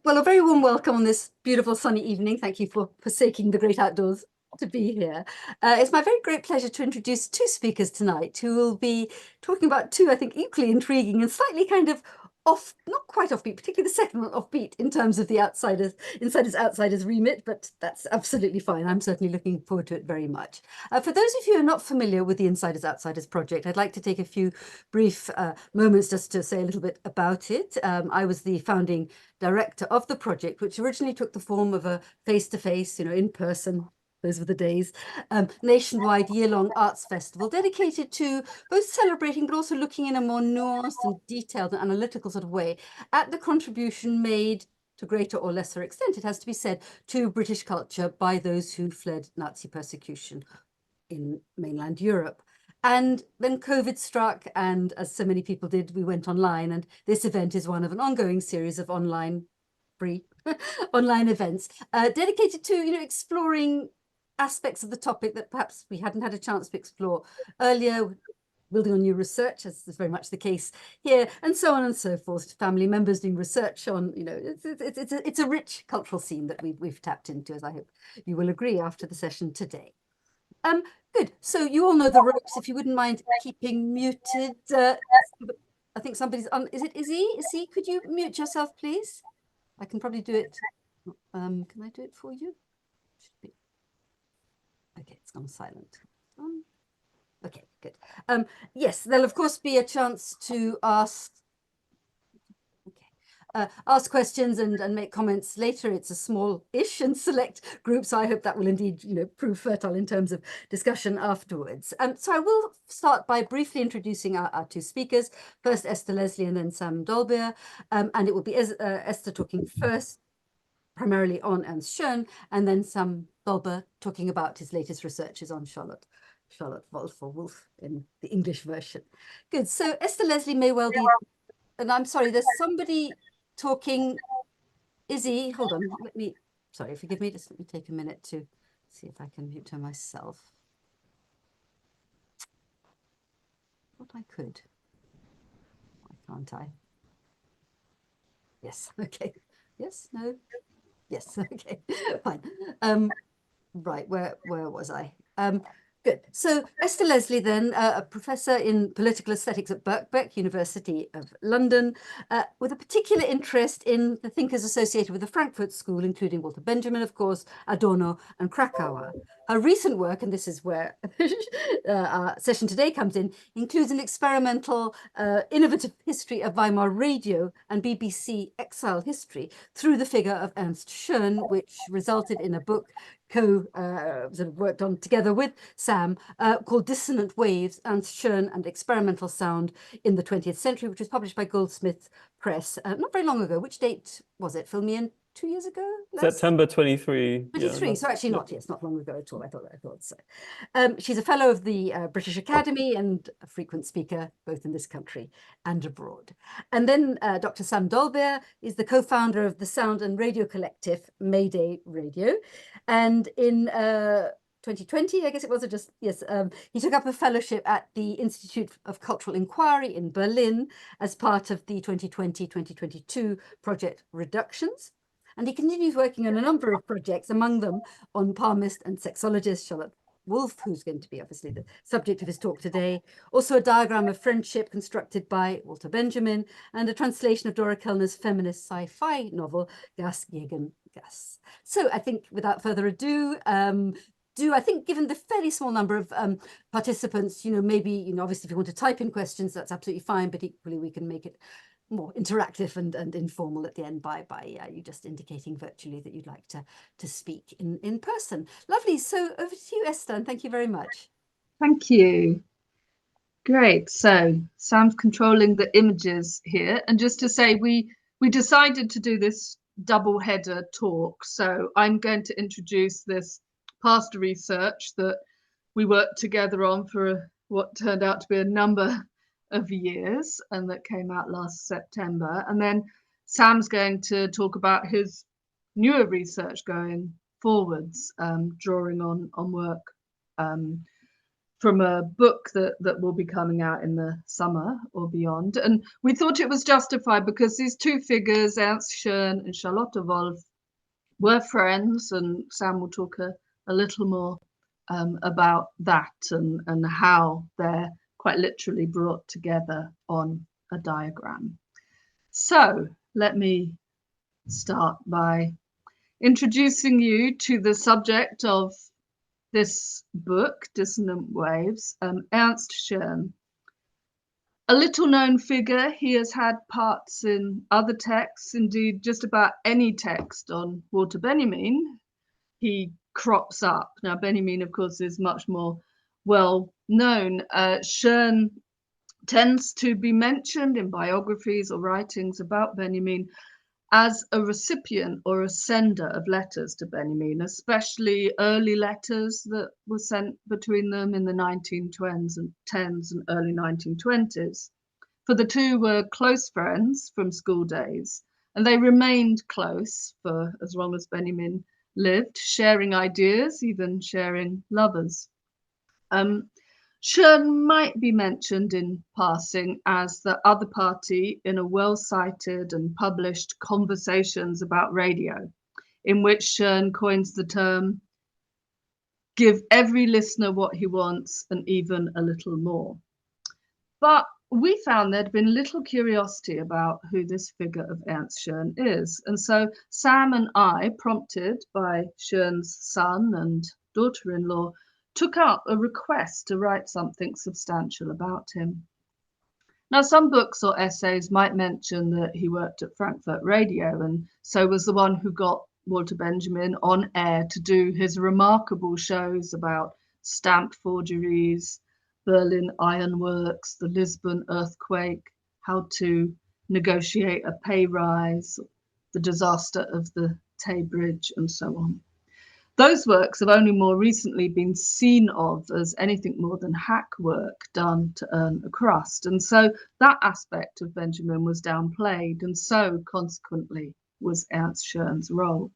Well, a very warm welcome on this beautiful sunny evening. Thank you for forsaking the great outdoors to be here. It's my very great pleasure to introduce two speakers tonight who will be talking about two, I think, equally intriguing and slightly kind of off, not quite offbeat, particularly the second one offbeat in terms of the insiders remit, but that's absolutely fine. I'm certainly looking forward to it very much. For those of you who are not familiar with the Insiders Outsiders project, I'd like to take a few brief moments just to say a little bit about it. I was the founding director of the project, which originally took the form of a face-to-face, in person, those were the days, nationwide year-long arts festival dedicated to both celebrating but also looking in a more nuanced and detailed and analytical sort of way at the contribution made to greater or lesser extent, it has to be said, to British culture by those who fled Nazi persecution in mainland Europe. And then COVID struck, and as so many people did, we went online, and this event is one of an ongoing series of online free online events dedicated to exploring aspects of the topic that perhaps we hadn't had a chance to explore earlier, building on new research, as is very much the case here, and so on and so forth. Family members doing research on, it's a rich cultural scene that we've tapped into, as I hope you will agree after the session today. Good. So you all know the ropes. If you wouldn't mind keeping muted, I think somebody's on. Is it Izzy? Izzy, could you mute yourself, please? I can probably do it. Can I do it for you? Should be. Okay, it's gone silent. Okay, good. Yes, there'll of course be a chance to ask questions and make comments later. It's a small-ish and select group, so I hope that will indeed, prove fertile in terms of discussion afterwards. So I will start by briefly introducing our two speakers. First, Esther Leslie, and then Sam Dolbear. And it will be Esther talking first, primarily on Ernst Schoen, and then Sam Dolbear talking about his latest researches on Charlotte Wolff, or Wolff in the English version. Good. So Esther Leslie may well be, and I'm sorry, there's somebody talking. Izzy, hold on, sorry, forgive me, just let me take a minute to see if I can mute her myself. Thought I could. Why can't I? Yes, okay. Yes, no, yes, okay, fine. Right, where was I? Good. So Esther Leslie, then, a professor in political aesthetics at Birkbeck, University of London, with a particular interest in the thinkers associated with the Frankfurt School, including Walter Benjamin, of course, Adorno and Krakauer. Her recent work, and this is where our session today comes in, includes an experimental, innovative history of Weimar radio and BBC exile history through the figure of Ernst Schoen, which resulted in a book sort of worked on together with Sam, called Dissonant Waves, Ernst Schoen and Experimental Sound in the 20th Century, which was published by Goldsmith Press not very long ago. Which date was it? Fill me in. 2 years ago? Less? September 23. 23, yeah, so actually not, yes, not long ago at all. I thought so. She's a fellow of the British Academy and a frequent speaker, both in this country and abroad. And then Dr. Sam Dolbear is the co-founder of the sound and radio collective Mayday Radio. And in 2020, I guess it was, he took up a fellowship at the Institute of Cultural Inquiry in Berlin as part of the 2020-2022 project Reductions. And he continues working on a number of projects, among them on palmist and sexologist Charlotte Wolff, who's going to be obviously the subject of his talk today. Also a diagram of friendship constructed by Walter Benjamin, and a translation of Dora Kellner's feminist sci-fi novel, Gas gegen Gas. So I think without further ado, I think given the fairly small number of participants, maybe, obviously if you want to type in questions, that's absolutely fine, but equally we can make it more interactive and informal at the end by you just indicating virtually that you'd like to speak in person. Lovely. So over to you, Esther, and thank you very much. Thank you. Great. So Sam's controlling the images here. And just to say, we decided to do this double header talk. So I'm going to introduce this past research that we worked together on for what turned out to be a number of years, and that came out last September. And then Sam's going to talk about his newer research going forwards, drawing on work from a book that will be coming out in the summer or beyond. And we thought it was justified because these two figures, Ernst Schoen and Charlotte Wolff, were friends, and Sam will talk a little more about that and how they're quite literally brought together on a diagram. So let me start by introducing you to the subject of this book, Dissonant Waves, Ernst Schoen. A little known figure, he has had parts in other texts, indeed just about any text on Walter Benjamin, he crops up. Now Benjamin, of course, is much more well known. Schoen tends to be mentioned in biographies or writings about Benjamin as a recipient or a sender of letters to Benjamin, especially early letters that were sent between them in the 1910s and early 1920s. For the two were close friends from school days, and they remained close for as long as Benjamin lived, sharing ideas, even sharing lovers. Schoen might be mentioned in passing as the other party in a well-cited and published Conversations about Radio, in which Schoen coins the term, give every listener what he wants and even a little more. But we found there'd been little curiosity about who this figure of Ernst Schoen is. And so Sam and I, prompted by Schoen's son and daughter-in-law, took up a request to write something substantial about him. Now, some books or essays might mention that he worked at Frankfurt Radio and so was the one who got Walter Benjamin on air to do his remarkable shows about stamp forgeries, Berlin ironworks, the Lisbon earthquake, how to negotiate a pay rise, the disaster of the Tay Bridge, and so on. Those works have only more recently been seen of as anything more than hack work done to earn a crust. And so that aspect of Benjamin was downplayed, and so consequently was Ernst Schoen's role.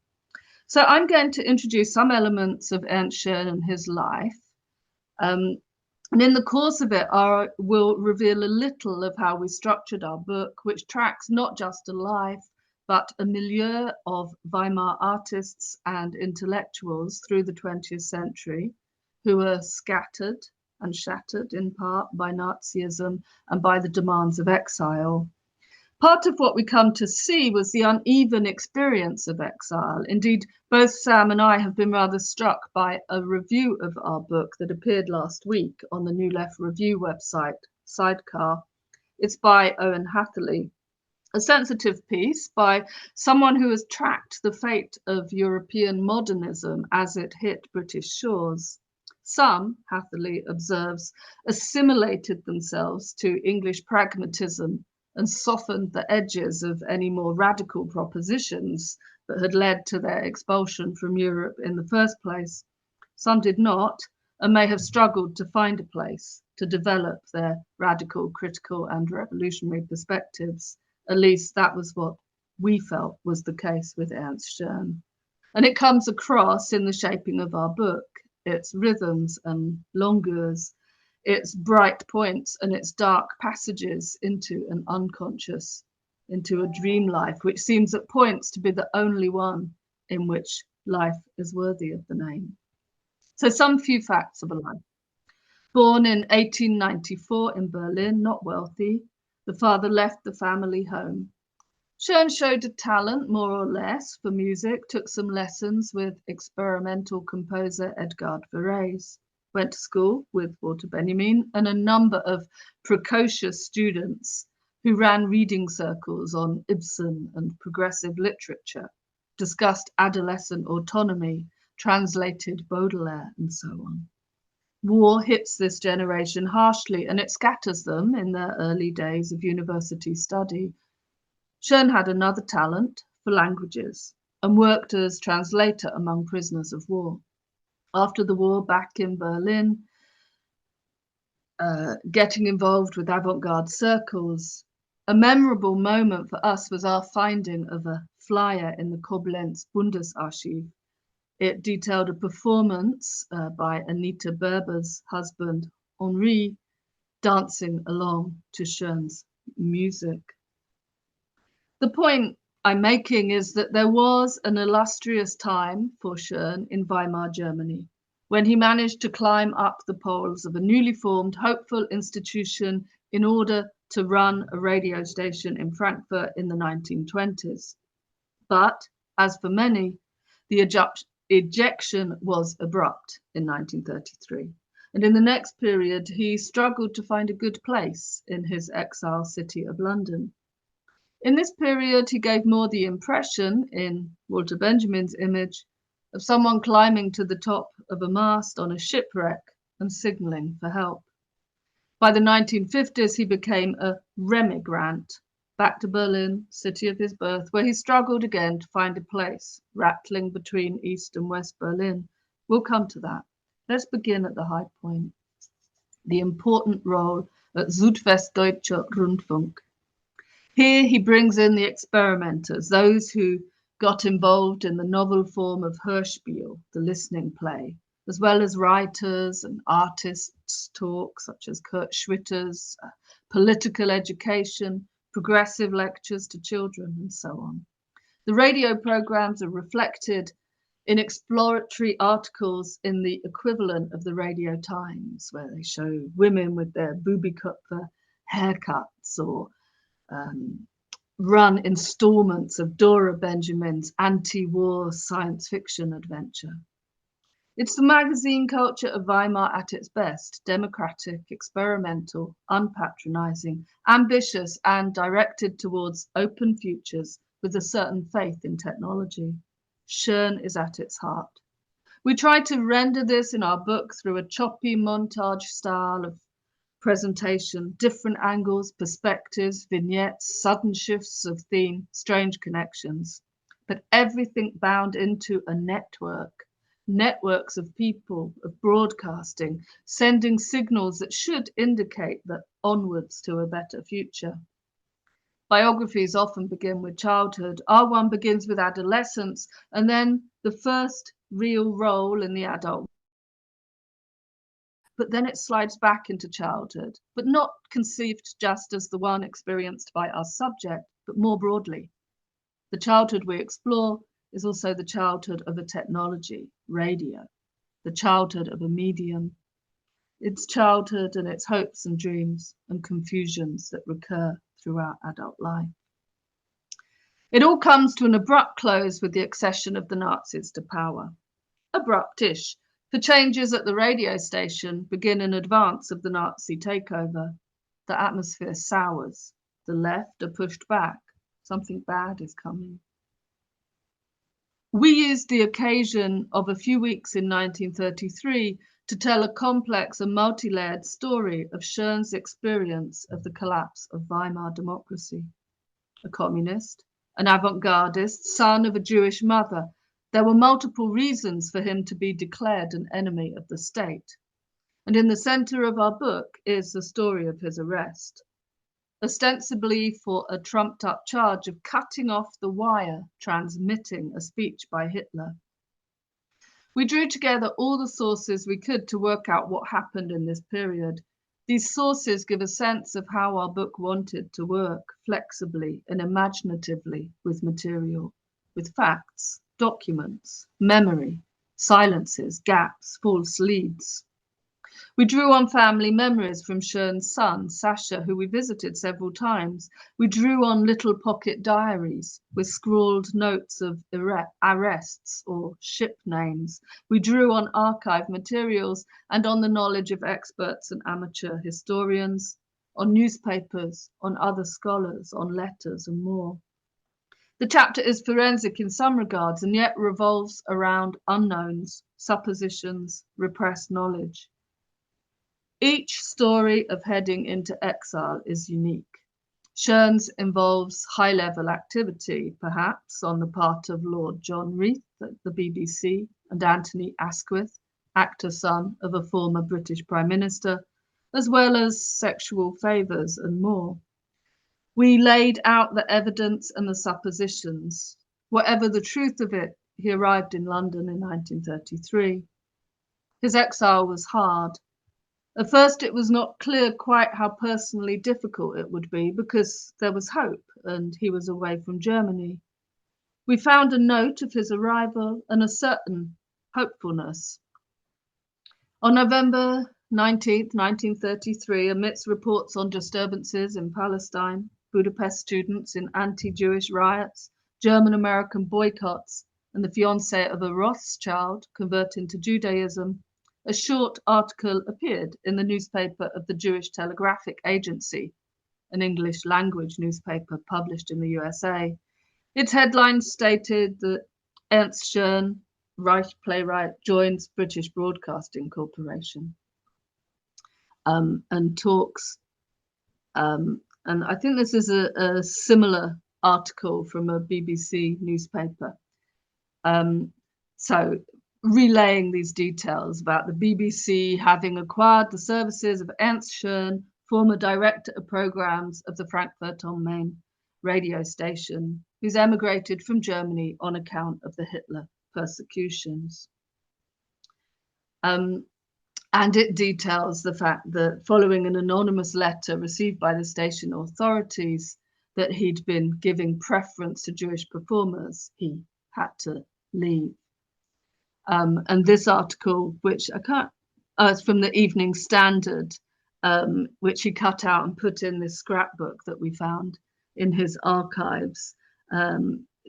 So I'm going to introduce some elements of Ernst Schoen and his life. And in the course of it, we'll reveal a little of how we structured our book, which tracks not just a life, but a milieu of Weimar artists and intellectuals through the 20th century, who were scattered and shattered in part by Nazism and by the demands of exile. Part of what we come to see was the uneven experience of exile. Indeed, both Sam and I have been rather struck by a review of our book that appeared last week on the New Left Review website, Sidecar. It's by Owen Hatherley, a sensitive piece by someone who has tracked the fate of European modernism as it hit British shores. Some, Hatherley observes, assimilated themselves to English pragmatism and softened the edges of any more radical propositions that had led to their expulsion from Europe in the first place. Some did not, and may have struggled to find a place to develop their radical, critical, and revolutionary perspectives. At least that was what we felt was the case with Ernst Schoen. And it comes across in the shaping of our book, its rhythms and longueurs, its bright points and its dark passages into an unconscious, into a dream life, which seems at points to be the only one in which life is worthy of the name. So some few facts of a life. Born in 1894 in Berlin, not wealthy, the father left the family home. Schoen showed a talent, more or less, for music, took some lessons with experimental composer Edgard Varese, went to school with Walter Benjamin and a number of precocious students who ran reading circles on Ibsen and progressive literature, discussed adolescent autonomy, translated Baudelaire, and so on. War hits this generation harshly and it scatters them in their early days of university study. Schoen had another talent for languages and worked as translator among prisoners of war. After the war, back in Berlin, getting involved with avant-garde circles. A memorable moment for us was our finding of a flyer in the Koblenz Bundesarchiv. It detailed a performance by Anita Berber's husband, Henri dancing along to Schoen's music. The point I'm making is that there was an illustrious time for Schoen in Weimar Germany, when he managed to climb up the poles of a newly formed, hopeful institution in order to run a radio station in Frankfurt in the 1920s. But, as for many, the ejection was abrupt in 1933. And in the next period, he struggled to find a good place in his exile city of London. In this period, he gave more the impression, in Walter Benjamin's image, of someone climbing to the top of a mast on a shipwreck and signalling for help. By the 1950s, he became a re-emigrant, back to Berlin, city of his birth, where he struggled again to find a place, rattling between East and West Berlin. We'll come to that. Let's begin at the high point, the important role at Südwestdeutscher Rundfunk. Here he brings in the experimenters, those who got involved in the novel form of Hörspiel, the listening play, as well as writers and artists' talk, such as Kurt Schwitter's political education, progressive lectures to children, and so on. The radio programs are reflected in exploratory articles in the equivalent of the Radio Times, where they show women with their Bubi-Köpfe haircuts, or run installments of Dora Benjamin's anti-war science fiction adventure. It's the magazine culture of Weimar at its best, democratic, experimental, unpatronizing, ambitious, and directed towards open futures with a certain faith in technology. Schoen is at its heart. We try to render this in our book through a choppy montage style of presentation, different angles, perspectives, vignettes, sudden shifts of theme, strange connections, but everything bound into a network. Networks of people, of broadcasting, sending signals that should indicate that onwards to a better future. Biographies often begin with childhood. Our one begins with adolescence, and then the first real role in the adult. But then it slides back into childhood, but not conceived just as the one experienced by our subject, but more broadly. The childhood we explore is also the childhood of a technology, radio, the childhood of a medium, its childhood and its hopes and dreams and confusions that recur throughout adult life. It all comes to an abrupt close with the accession of the Nazis to power. Abrupt-ish, for changes at the radio station begin in advance of the Nazi takeover. The atmosphere sours, the left are pushed back, something bad is coming. We used the occasion of a few weeks in 1933 to tell a complex and multi-layered story of Schoen's experience of the collapse of Weimar democracy. A communist, an avant-gardist, son of a Jewish mother, there were multiple reasons for him to be declared an enemy of the state. And in the center of our book is the story of his arrest, ostensibly for a trumped-up charge of cutting off the wire transmitting a speech by Hitler. We drew together all the sources we could to work out what happened in this period. These sources give a sense of how our book wanted to work flexibly and imaginatively with material, with facts, documents, memory, silences, gaps, false leads. We drew on family memories from Schoen's son, Sasha, who we visited several times. We drew on little pocket diaries with scrawled notes of arrests or ship names. We drew on archive materials and on the knowledge of experts and amateur historians, on newspapers, on other scholars, on letters and more. The chapter is forensic in some regards and yet revolves around unknowns, suppositions, repressed knowledge. Each story of heading into exile is unique. Schoen's involves high-level activity, perhaps, on the part of Lord John Reith at the BBC and Anthony Asquith, actor son of a former British Prime Minister, as well as sexual favours and more. We laid out the evidence and the suppositions. Whatever the truth of it, he arrived in London in 1933. His exile was hard. At first, it was not clear quite how personally difficult it would be because there was hope and he was away from Germany. We found a note of his arrival and a certain hopefulness. On November 19th, 1933, amidst reports on disturbances in Palestine, Budapest students in anti-Jewish riots, German-American boycotts, and the fiancé of a Rothschild converting to Judaism, a short article appeared in the newspaper of the Jewish Telegraphic Agency, an English language newspaper published in the USA. Its headline stated that Ernst Schoen, Reich playwright, joins British Broadcasting Corporation and talks. And I think this is a similar article from a BBC newspaper. So relaying these details about the BBC having acquired the services of Ernst Schoen, former director of programs of the Frankfurt on Main radio station, who's emigrated from Germany on account of the Hitler persecutions. And it details the fact that following an anonymous letter received by the station authorities that he'd been giving preference to Jewish performers, he had to leave. And this article, which I can't, it's from the Evening Standard, which he cut out and put in this scrapbook that we found in his archives,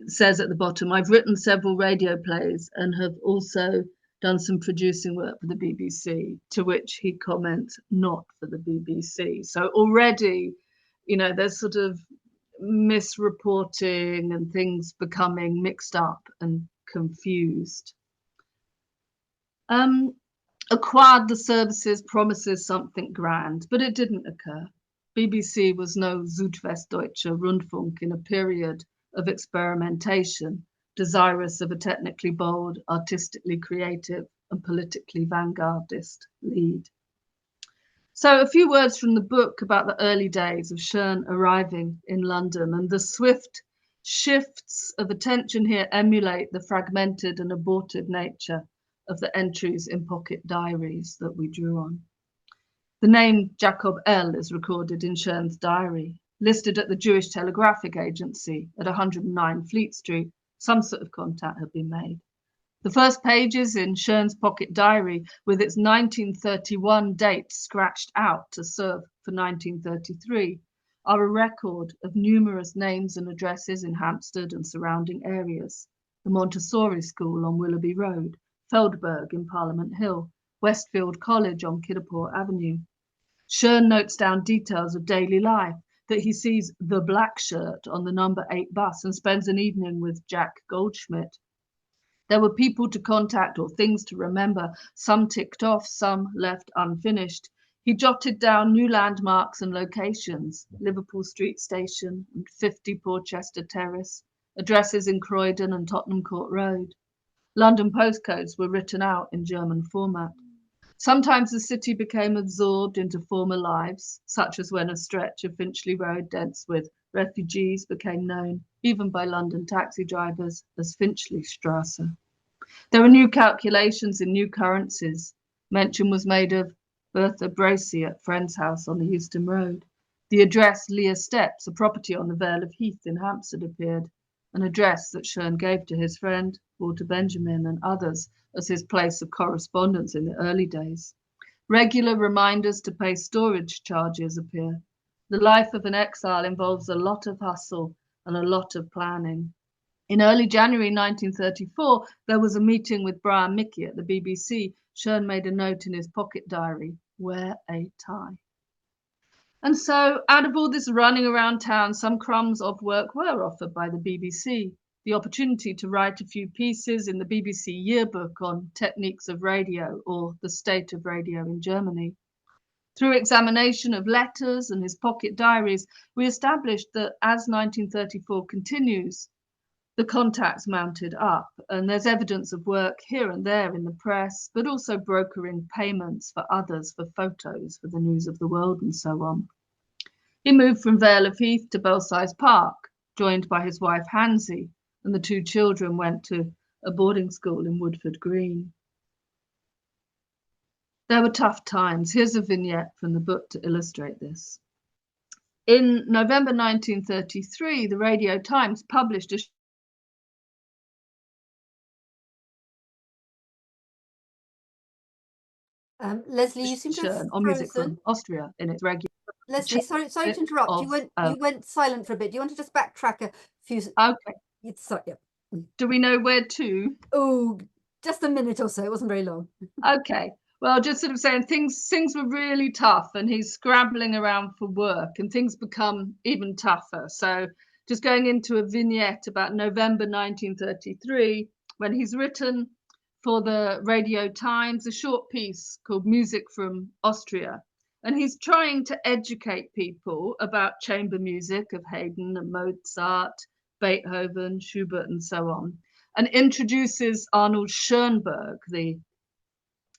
says at the bottom, I've written several radio plays and have also done some producing work for the BBC, to which he comments, not for the BBC. So already, you know, there's sort of misreporting and things becoming mixed up and confused. Acquired the services promises something grand, but it didn't occur. BBC was no Südwestdeutsche Rundfunk in a period of experimentation, desirous of a technically bold, artistically creative, and politically vanguardist lead. So a few words from the book about the early days of Schoen arriving in London, and the swift shifts of attention here emulate the fragmented and abortive nature of the entries in pocket diaries that we drew on. The name Jacob L. is recorded in Schoen's diary, listed at the Jewish Telegraphic Agency at 109 Fleet Street. Some sort of contact had been made. The first pages in Schoen's pocket diary, with its 1931 date scratched out to serve for 1933, are a record of numerous names and addresses in Hampstead and surrounding areas. The Montessori School on Willoughby Road, Feldberg in Parliament Hill, Westfield College on Kidderport Avenue. Schoen notes down details of daily life, that he sees the black shirt on the number 8 bus and spends an evening with Jack Goldschmidt. There were people to contact or things to remember, some ticked off, some left unfinished. He jotted down new landmarks and locations, Liverpool Street Station and 50 Porchester Terrace, addresses in Croydon and Tottenham Court Road. London postcodes were written out in German format. Sometimes the city became absorbed into former lives, such as when a stretch of Finchley Road dense with refugees became known, even by London taxi drivers, as Finchley Strasse. There were new calculations in new currencies. Mention was made of Bertha Bracy at friend's house on the Euston Road. The address Leah Steps, a property on the Vale of Heath in Hampstead, appeared, an address that Schoen gave to his friend, Walter Benjamin, and others as his place of correspondence in the early days. Regular reminders to pay storage charges appear. The life of an exile involves a lot of hustle and a lot of planning. In early January 1934, there was a meeting with Brian Mickey at the BBC. Schoen made a note in his pocket diary, wear a tie. And so out of all this running around town, some crumbs of work were offered by the BBC. The opportunity to write a few pieces in the BBC yearbook on techniques of radio or the state of radio in Germany. Through examination of letters and his pocket diaries, we established that as 1934 continues, the contacts mounted up, and there's evidence of work here and there in the press, but also brokering payments for others for photos for the News of the World and so on. He moved from Vale of Heath to Belsize Park, joined by his wife Hansie, and the 2 children went to a boarding school in Woodford Green. There were tough times. Here's a vignette from the book to illustrate this. In November 1933, the Radio Times published a Leslie, you seem to have on music frozen. from Austria in its regular. Leslie, sorry to interrupt. You went silent for a bit. Do you want to just backtrack a few? Okay. Sorry. Yeah. Do we know where to? Oh, just a minute or so. It wasn't very long. Okay. Well, just sort of saying things were really tough, and he's scrabbling around for work, and things become even tougher. So just going into a vignette about November 1933, when he's written for the Radio Times a short piece called Music from Austria. And he's trying to educate people about chamber music of Haydn and Mozart, Beethoven, Schubert, and so on, and introduces Arnold Schoenberg, the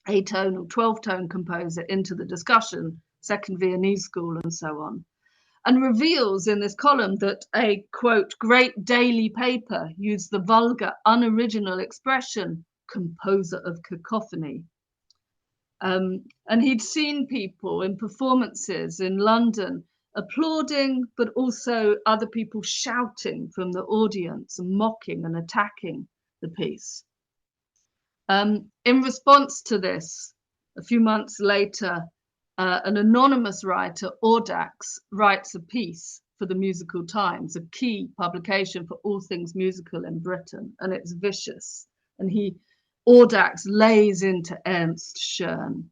8-tone or 12-tone composer, into the discussion, Second Viennese School and so on, and reveals in this column that a, quote, great daily paper used the vulgar, unoriginal expression, composer of cacophony. And he'd seen people in performances in London applauding, but also other people shouting from the audience and mocking and attacking the piece. In response to this, a few months later, an anonymous writer, Audax, writes a piece for the Musical Times, a key publication for all things musical in Britain, and it's vicious. And Audax lays into Ernst Schoen.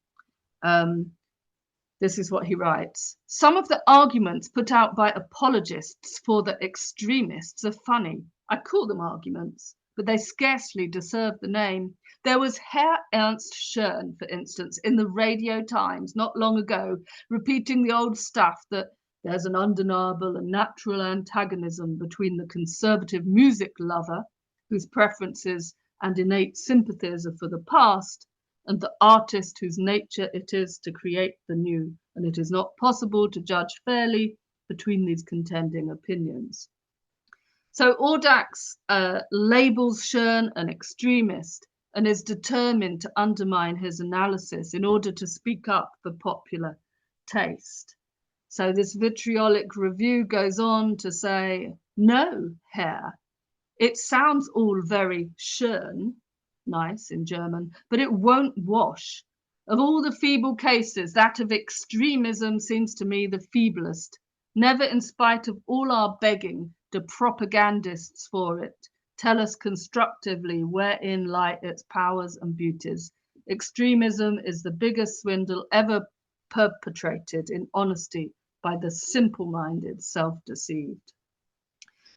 This is what he writes. Some of the arguments put out by apologists for the extremists are funny. I call them arguments, but they scarcely deserve the name. There was Herr Ernst Schoen, for instance, in the Radio Times not long ago, repeating the old stuff that there's an undeniable and natural antagonism between the conservative music lover, whose preferences and innate sympathies are for the past, and the artist whose nature it is to create the new, and it is not possible to judge fairly between these contending opinions. So Audax labels Schoen an extremist and is determined to undermine his analysis in order to speak up for popular taste. So this vitriolic review goes on to say, no, Herr, it sounds all very schön, nice in German, but it won't wash. Of all the feeble cases, that of extremism seems to me the feeblest. Never, in spite of all our begging, do propagandists for it tell us constructively wherein lie its powers and beauties. Extremism is the biggest swindle ever perpetrated in honesty by the simple-minded, self-deceived.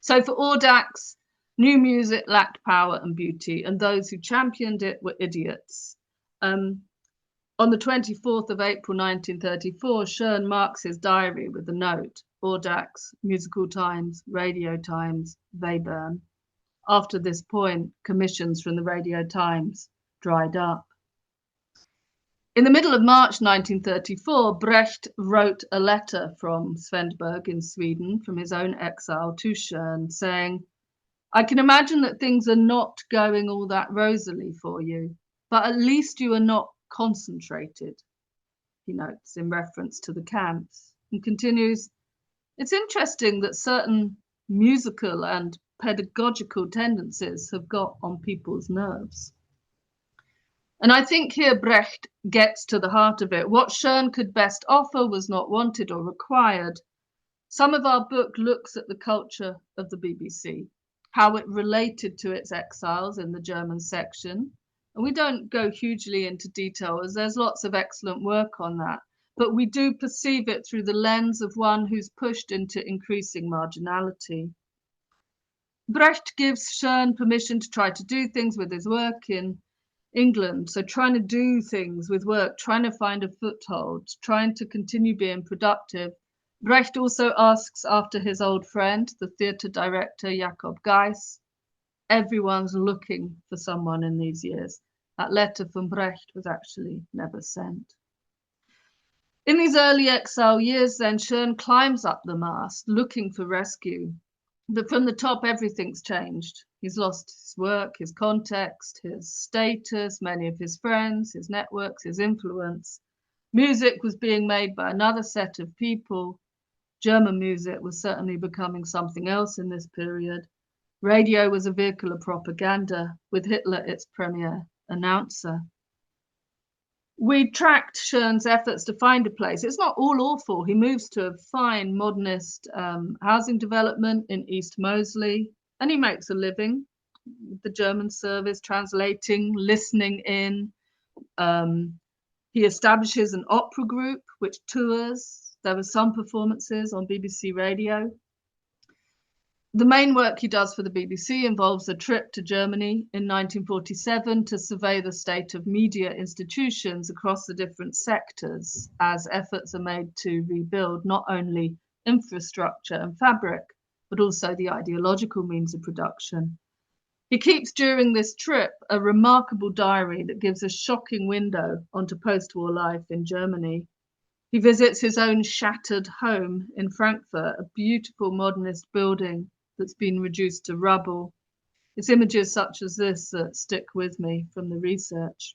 So for Audax, new music lacked power and beauty, and those who championed it were idiots. On the 24th of April 1934, Schoen marks his diary with the note, Audax, Musical Times, Radio Times, Webern. After this point, commissions from the Radio Times dried up. In the middle of March 1934, Brecht wrote a letter from Svendborg in Sweden, from his own exile, to Schoen, saying, I can imagine that things are not going all that rosily for you, but at least you are not concentrated, he notes in reference to the camps, and continues, it's interesting that certain musical and pedagogical tendencies have got on people's nerves. And I think here Brecht gets to the heart of it. What Schoen could best offer was not wanted or required. Some of our book looks at the culture of the BBC, how it related to its exiles in the German section. And we don't go hugely into detail, as there's lots of excellent work on that. But we do perceive it through the lens of one who's pushed into increasing marginality. Brecht gives Schoen permission to try to do things with his work in England. So trying to do things with work, trying to find a foothold, trying to continue being productive. Brecht also asks after his old friend, the theatre director Jakob Geiss. Everyone's looking for someone in these years. That letter from Brecht was actually never sent. In these early exile years, then, Schoen climbs up the mast looking for rescue. But from the top, everything's changed. He's lost his work, his context, his status, many of his friends, his networks, his influence. Music was being made by another set of people. German music was certainly becoming something else in this period. Radio was a vehicle of propaganda, with Hitler its premier announcer. We tracked Schoen's efforts to find a place. It's not all awful. He moves to a fine modernist housing development in East Moseley, and he makes a living with the German service, translating, listening in. He establishes an opera group which tours. There were some performances on BBC Radio. The main work he does for the BBC involves a trip to Germany in 1947 to survey the state of media institutions across the different sectors as efforts are made to rebuild not only infrastructure and fabric, but also the ideological means of production. He keeps during this trip a remarkable diary that gives a shocking window onto post-war life in Germany. He visits his own shattered home in Frankfurt, a beautiful modernist building that's been reduced to rubble. It's images such as this that stick with me from the research.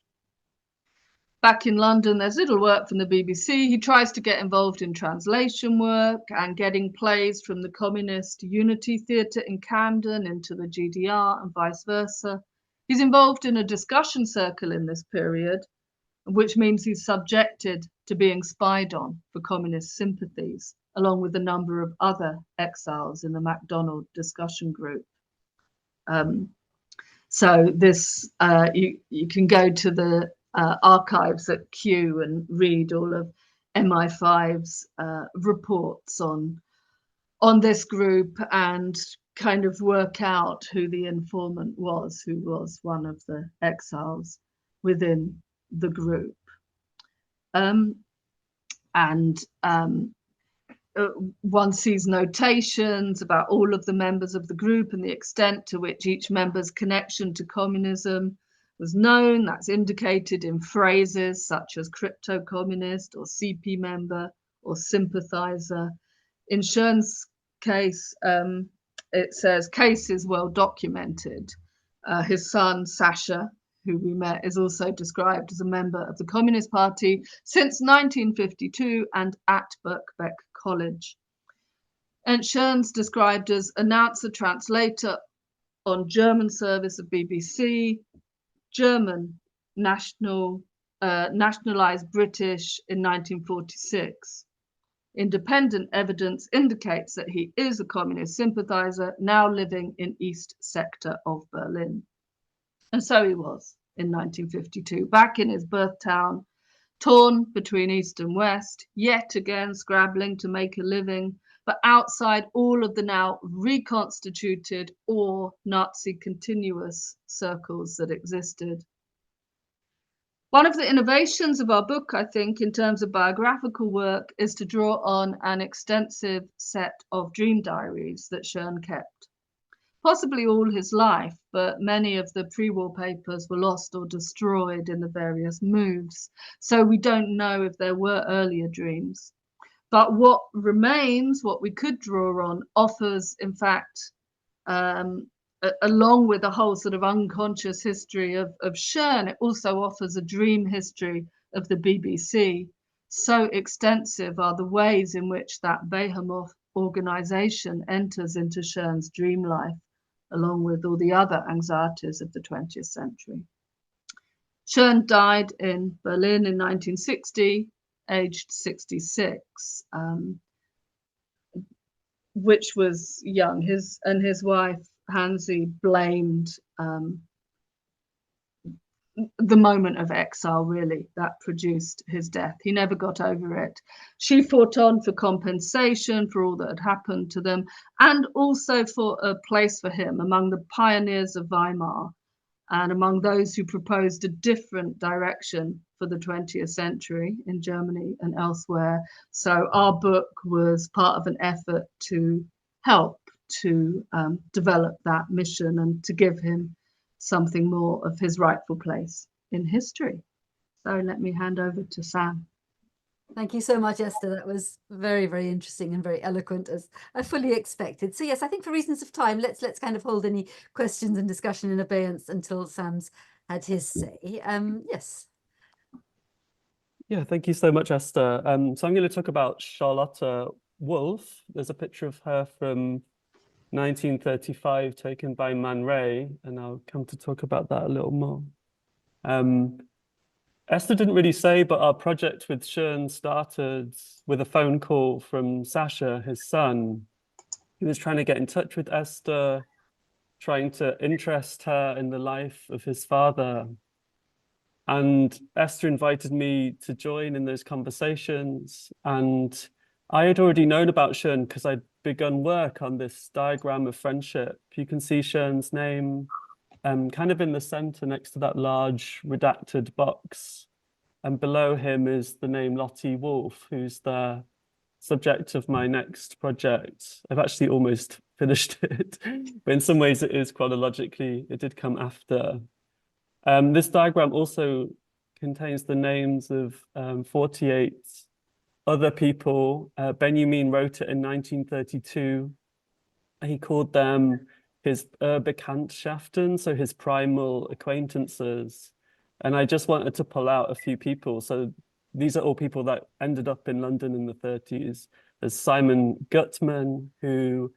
Back in London, there's little work from the BBC. He tries to get involved in translation work and getting plays from the Communist Unity Theatre in Camden into the GDR and vice versa. He's involved in a discussion circle in this period, which means he's subjected to being spied on for communist sympathies, along with a number of other exiles in the MacDonald discussion group. So this, you can go to the archives at Kew and read all of MI5's reports on this group and kind of work out who the informant was, who was one of the exiles within the group. One sees notations about all of the members of the group and the extent to which each member's connection to communism was known. That's indicated in phrases such as crypto-communist or CP member or sympathizer. In Schoen's case, it says case is well documented. His son, Sasha, who we met, is also described as a member of the Communist Party since 1952 and at Birkbeck College. And Schoen's described as announcer translator on German service of BBC, German nationalized British in 1946. Independent evidence indicates that he is a communist sympathizer now living in East Sector of Berlin. And so he was in 1952, back in his birth town, torn between East and West, yet again scrabbling to make a living, but outside all of the now reconstituted or Nazi continuous circles that existed. One of the innovations of our book, I think, in terms of biographical work, is to draw on an extensive set of dream diaries that Schoen kept. Possibly all his life, but many of the pre-war papers were lost or destroyed in the various moves. So we don't know if there were earlier dreams. But what remains, what we could draw on, offers, in fact, along with a whole sort of unconscious history of Schoen, it also offers a dream history of the BBC. So extensive are the ways in which that behemoth organization enters into Schoen's dream life, along with all the other anxieties of the 20th century. Schoen died in Berlin in 1960, aged 66, which was young. His wife, Hansi, blamed the moment of exile, really, that produced his death. He never got over it. She fought on for compensation for all that had happened to them, and also for a place for him among the pioneers of Weimar and among those who proposed a different direction for the 20th century in Germany and elsewhere. So our book was part of an effort to help to develop that mission and to give him something more of his rightful place in history. So let me hand over to Sam. Thank you so much, Esther. That was very, very interesting and very eloquent, as I fully expected. So yes, I think for reasons of time, let's kind of hold any questions and discussion in abeyance until Sam's had his say. Yes. Yeah, thank you so much, Esther. So I'm going to talk about Charlotte Wolff. There's a picture of her from 1935 taken by Man Ray, and I'll come to talk about that a little more. Esther didn't really say, but our project with Schoen started with a phone call from Sasha, his son. He was trying to get in touch with Esther, trying to interest her in the life of his father. And Esther invited me to join in those conversations. And I had already known about Schoen because I'd begun work on this diagram of friendship. You can see Schoen's name kind of in the center next to that large redacted box. And below him is the name Lottie Wolff, who's the subject of my next project. I've actually almost finished it, but in some ways it is chronologically, it did come after. This diagram also contains the names of 48 other people. Benjamin wrote it in 1932. He called them his Bekanntschaften, so his primal acquaintances. And I just wanted to pull out a few people. So these are all people that ended up in London in the 30s. There's Simon Gutman, who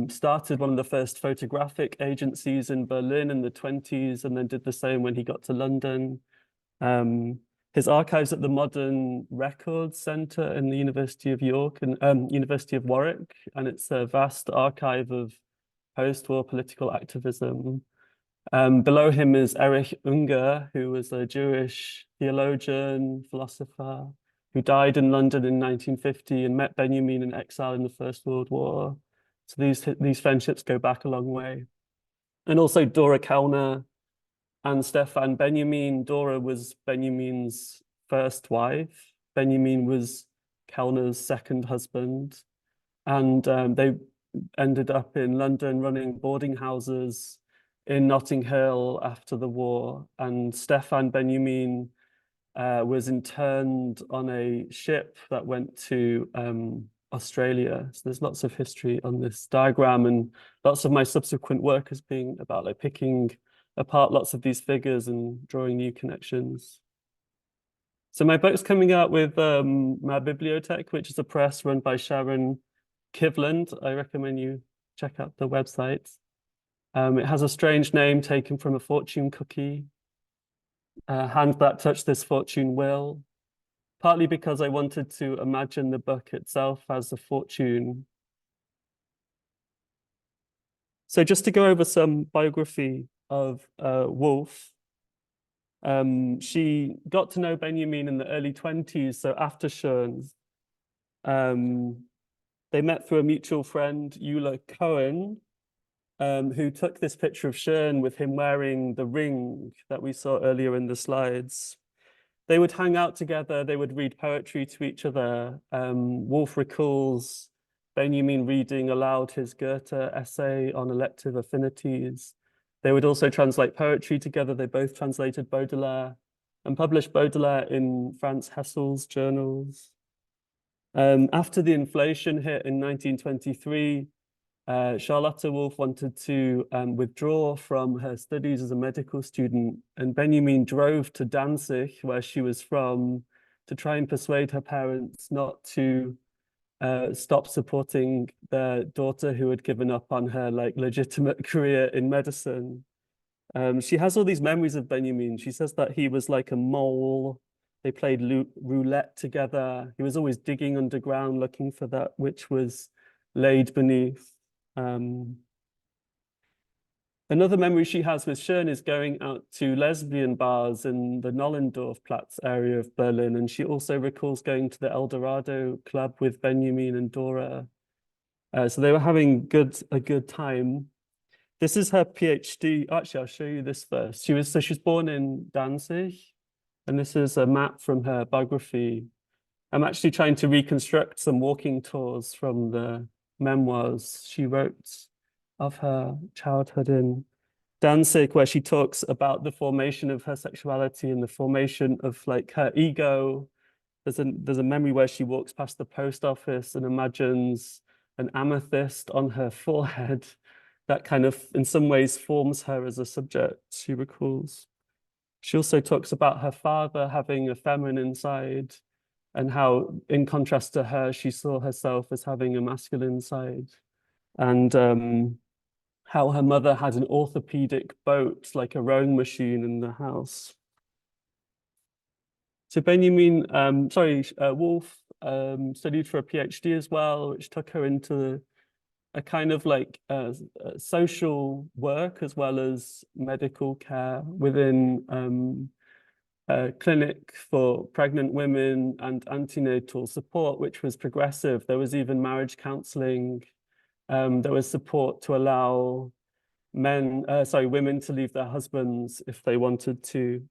started one of the first photographic agencies in Berlin in the 20s, and then did the same when he got to London. His archives at the Modern Records Centre in the University of York and University of Warwick, and it's a vast archive of post-war political activism. Below him is Erich Unger, who was a Jewish theologian, philosopher, who died in London in 1950 and met Benjamin in exile in the First World War. So these friendships go back a long way. And also Dora Kellner and Stefan Benjamin. Dora was Benjamin's first wife. Benjamin was Kellner's second husband. And they ended up in London running boarding houses in Notting Hill after the war. And Stefan Benjamin was interned on a ship that went to Australia. So there's lots of history on this diagram, and lots of my subsequent work has been about like picking apart lots of these figures and drawing new connections. So my book's coming out with Ma Bibliothèque, which is a press run by Sharon Kivland. I recommend you check out the website. It has a strange name taken from a fortune cookie. Hand that touch this fortune will. Partly because I wanted to imagine the book itself as a fortune. So just to go over some biography of Wolff. She got to know Benjamin in the early 20s, so after Schoen. They met through a mutual friend, Eula Cohen, who took this picture of Schoen with him wearing the ring that we saw earlier in the slides. They would hang out together, they would read poetry to each other. Wolff recalls Benjamin reading aloud his Goethe essay on elective affinities. They would also translate poetry together. They both translated Baudelaire and published Baudelaire in Franz Hessel's journals. After the inflation hit in 1923, Charlotte Wolff wanted to withdraw from her studies as a medical student, and Benjamin drove to Danzig, where she was from, to try and persuade her parents not to stop supporting their daughter who had given up on her like legitimate career in medicine. She has all these memories of Benjamin. She says that he was like a mole. They played roulette together. He was always digging underground, looking for that which was laid beneath. Another memory she has with Schoen is going out to lesbian bars in the Nollendorfplatz area of Berlin. And she also recalls going to the El Dorado Club with Benjamin and Dora. So they were having a good time. This is her PhD. Actually, I'll show you this first. She was born in Danzig. And this is a map from her biography. I'm actually trying to reconstruct some walking tours from the memoirs she wrote of her childhood in Danzig, where she talks about the formation of her sexuality and the formation of like her ego there's a memory where she walks past the post office and imagines an amethyst on her forehead that kind of in some ways forms her as a subject, she recalls. She also talks about her father having a feminine side and how, in contrast to her, she saw herself as having a masculine side. And how her mother had an orthopedic boat, like a rowing machine in the house. So Benjamin, Woolf studied for a PhD as well, which took her into a kind of like social work as well as medical care within a clinic for pregnant women and antenatal support, which was progressive. There was even marriage counseling. There was support to allow women to leave their husbands if they wanted to.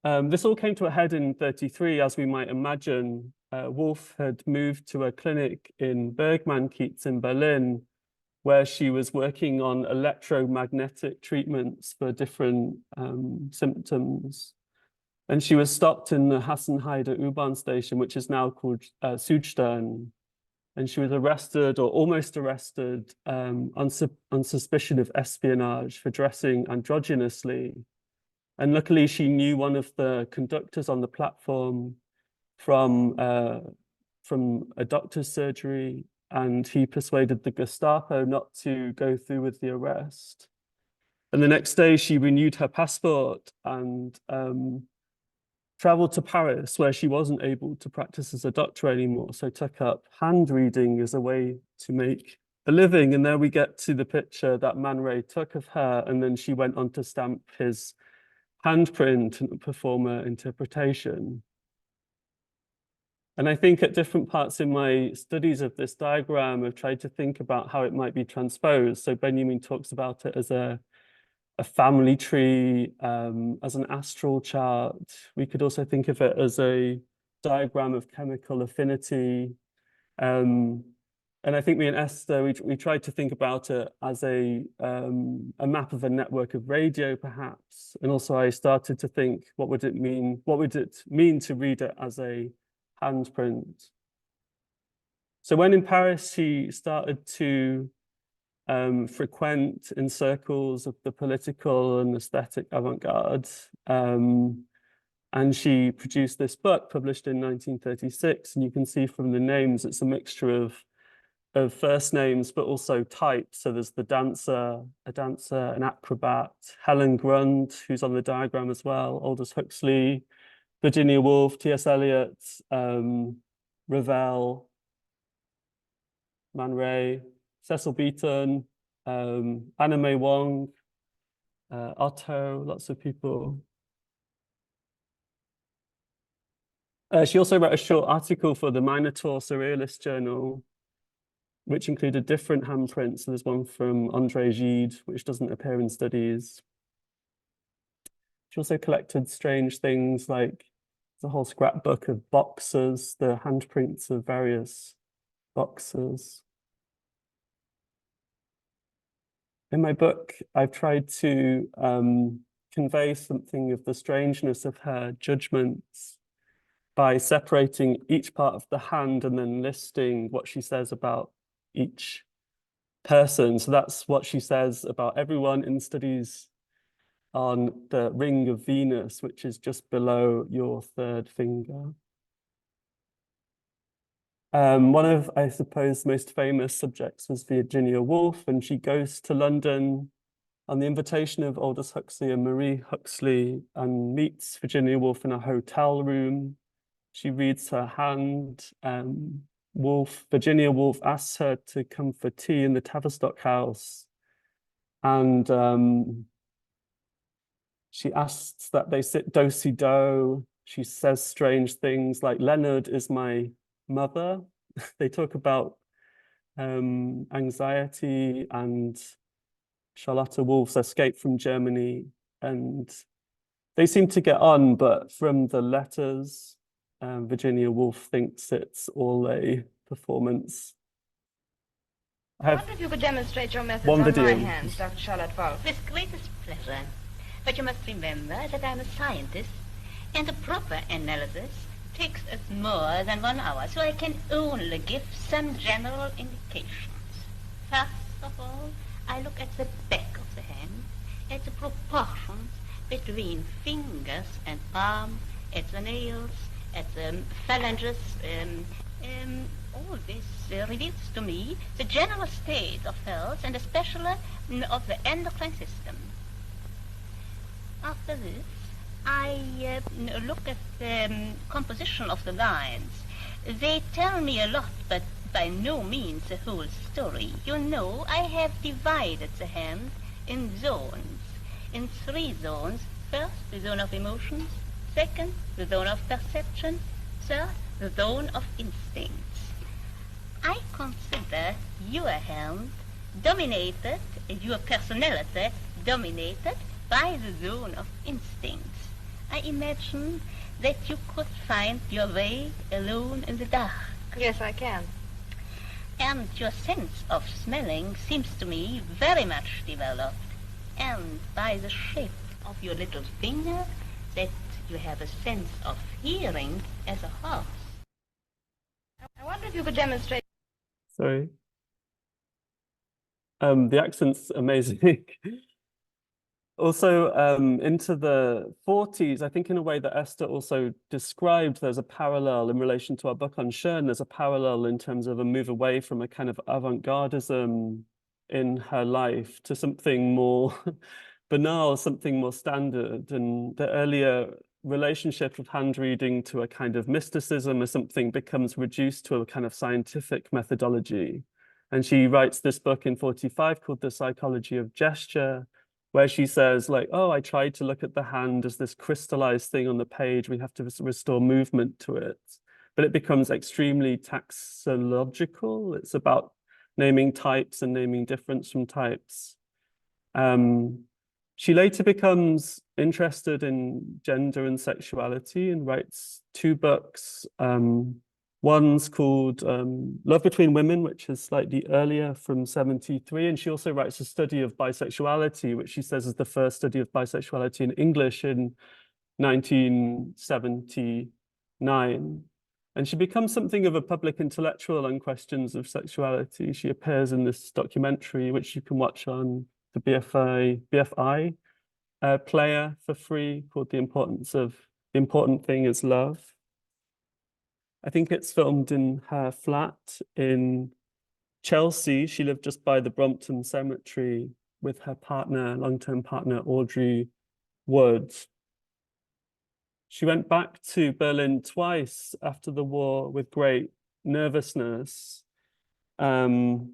This all came to a head in 1933, as we might imagine. Wolff had moved to a clinic in Bergmann-Kiez in Berlin, where she was working on electromagnetic treatments for different symptoms. And she was stopped in the Hassenheide U-Bahn station, which is now called Südstern. And she was arrested, or almost arrested, on suspicion of espionage for dressing androgynously. And luckily, she knew one of the conductors on the platform from a doctor's surgery, and he persuaded the Gestapo not to go through with the arrest. And the next day, she renewed her passport and traveled to Paris, where she wasn't able to practice as a doctor anymore, so took up hand reading as a way to make a living. And there we get to the picture that Man Ray took of her, and then she went on to stamp his handprint and perform an interpretation. And I think at different parts in my studies of this diagram, I've tried to think about how it might be transposed. So Benjamin talks about it as a family tree, as an astral chart. We could also think of it as a diagram of chemical affinity. And I think me and Esther, we tried to think about it as a map of a network of radio, perhaps. And also I started to think, what would it mean to read it as a handprint? So when in Paris, she started to frequent in circles of the political and aesthetic avant-garde. And she produced this book published in 1936. And you can see from the names, it's a mixture of first names, but also types. So there's a dancer, an acrobat, Helen Grund, who's on the diagram as well, Aldous Huxley, Virginia Woolf, T.S. Eliot, Ravel, Man Ray, Cecil Beaton, Anna May Wong, Artaud, lots of people. She also wrote a short article for the Minotaur Surrealist Journal, which included different handprints. So there's one from André Gide, which doesn't appear in studies. She also collected strange things like the whole scrapbook of boxers, the handprints of various boxers. In my book, I've tried to convey something of the strangeness of her judgments by separating each part of the hand and then listing what she says about each person. So that's what she says about everyone in studies on the ring of Venus, which is just below your third finger. One of, I suppose, most famous subjects was Virginia Woolf, and she goes to London on the invitation of Aldous Huxley and Marie Huxley and meets Virginia Woolf in a hotel room. She reads her hand. Virginia Woolf asks her to come for tea in the Tavistock house. And she asks that they sit do-si-do. She says strange things like, Leonard is my mother. They talk about anxiety and Charlotte Wolff's escape from Germany. And they seem to get on, but from the letters, Virginia Woolf thinks it's all a performance. I wonder if you could demonstrate your methods one on video. my hands, Dr. Charlotte Wolff. With greatest pleasure. But you must remember that I'm a scientist, and a proper analysis takes us more than 1 hour, so I can only give some general indications. First of all, I look at the back of the hand, at the proportions between fingers and arm, at the nails, at the phalanges. All this reveals to me the general state of health and especially of the endocrine system. After this, I look at the composition of the lines. They tell me a lot, but by no means the whole story. You know, I have divided the hand in zones, in 3 zones. First, the zone of emotions. Second, the zone of perception. Third, the zone of instincts. I consider your hand dominated, your personality dominated by the zone of instincts. I imagine that you could find your way alone in the dark. Yes, I can. And your sense of smelling seems to me very much developed. And by the shape of your little finger, that you have a sense of hearing as a horse. I wonder if you could demonstrate. Sorry. The accent's amazing. Also, into the 40s, I think in a way that Esther also described, there's a parallel in relation to our book on Schoen. There's a parallel in terms of a move away from a kind of avant-gardism in her life to something more banal, something more standard. And the earlier relationship of hand reading to a kind of mysticism or something becomes reduced to a kind of scientific methodology. And she writes this book in 45 called The Psychology of Gesture, where she says, like, oh, I tried to look at the hand as this crystallized thing on the page. We have to restore movement to it. But it becomes extremely taxological. It's about naming types and naming difference from types. She later becomes interested in gender and sexuality and writes 2 books. One's called Love Between Women, which is slightly earlier, from 73. And she also writes a study of bisexuality, which she says is the first study of bisexuality in English in 1979. And she becomes something of a public intellectual on questions of sexuality. She appears in this documentary, which you can watch on the BFI player for free, called The Important Thing is Love. I think it's filmed in her flat in Chelsea. She lived just by the Brompton Cemetery with her partner, long-term partner, Audrey Wood. She went back to Berlin twice after the war with great nervousness. I'll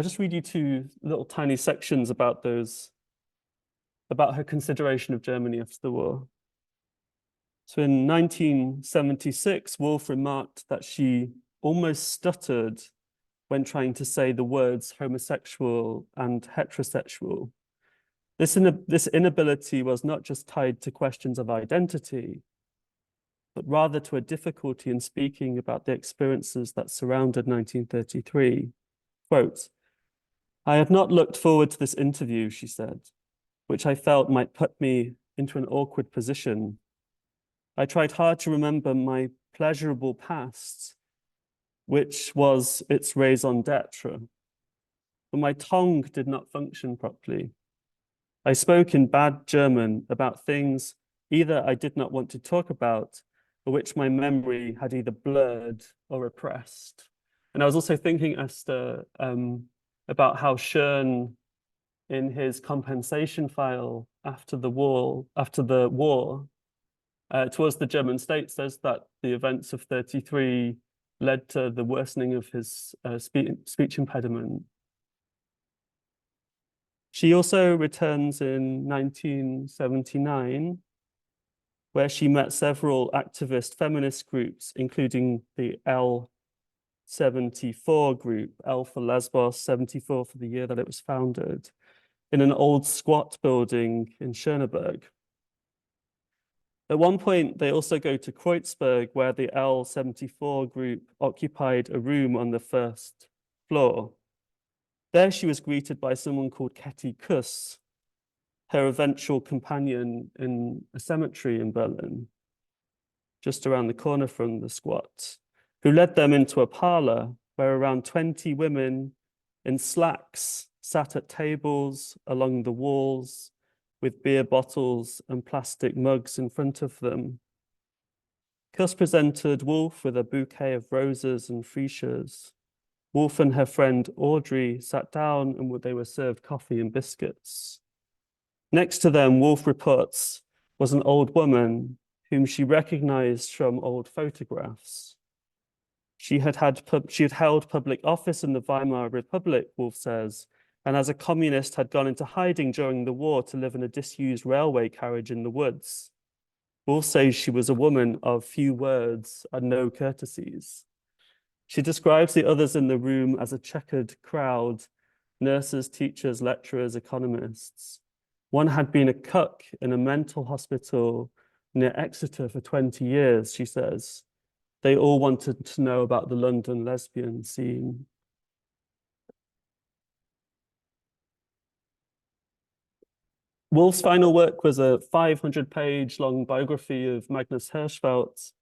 just read you 2 little tiny sections about her consideration of Germany after the war. So in 1976, Wolff remarked that she almost stuttered when trying to say the words homosexual and heterosexual. This inability was not just tied to questions of identity, but rather to a difficulty in speaking about the experiences that surrounded 1933. Quote, "I had not looked forward to this interview," she said, "which I felt might put me into an awkward position. I tried hard to remember my pleasurable past, which was its raison d'etre, but my tongue did not function properly. I spoke in bad German about things either I did not want to talk about, or which my memory had either blurred or repressed." And I was also thinking, Esther, about how Schoen, in his compensation file after the war, towards the German state, says that the events of 33 led to the worsening of his speech impediment. She also returns in 1979, where she met several activist feminist groups, including the L74 group, L for Lesbos, 74 for the year that it was founded, in an old squat building in Schöneberg. At one point, they also go to Kreuzberg, where the L74 group occupied a room on the 1st floor. There she was greeted by someone called Ketty Kuss. her eventual companion in a cemetery in Berlin, just around the corner from the squat, who led them into a parlor where around 20 women in slacks sat at tables along the walls with beer bottles and plastic mugs in front of them. Kuss presented Wolff with a bouquet of roses and freesias. Wolff and her friend Audrey sat down and they were served coffee and biscuits. Next to them, Wolff reports, was an old woman whom she recognized from old photographs. She had held public office in the Weimar Republic, Wolff says, and as a communist had gone into hiding during the war to live in a disused railway carriage in the woods. Wolff says she was a woman of few words and no courtesies. She describes the others in the room as a checkered crowd, nurses, teachers, lecturers, economists. One had been a cook in a mental hospital near Exeter for 20 years, she says. They all wanted to know about the London lesbian scene. Wolff's final work was a 500-page long biography of Magnus Hirschfeld,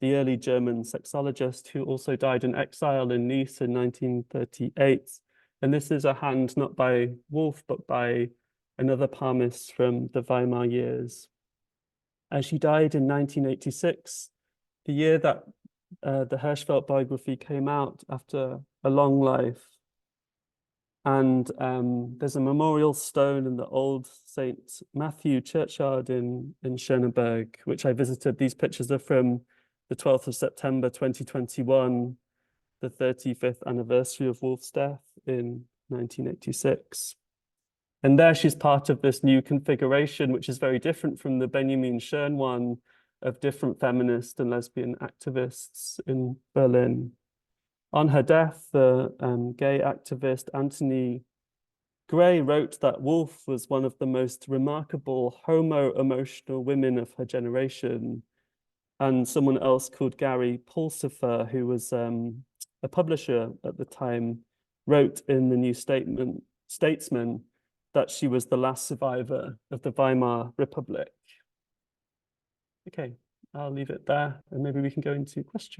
the early German sexologist who also died in exile in Nice in 1938. And this is a hand not by Wolff, but by another palmist from the Weimar years. She died in 1986, the year that the Hirschfeld biography came out after a long life. And there's a memorial stone in the old St. Matthew churchyard in Schöneberg, which I visited. These pictures are from the 12th of September, 2021, the 35th anniversary of Wolff's death in 1986. And there she's part of this new configuration, which is very different from the Benjamin Schoen one of different feminist and lesbian activists in Berlin. On her death, the gay activist Anthony Gray wrote that Wolff was one of the most remarkable homo-emotional women of her generation. And someone else called Gary Pulsifer, who was a publisher at the time, wrote in the New Statesman that she was the last survivor of the Weimar Republic. Okay, I'll leave it there and maybe we can go into questions.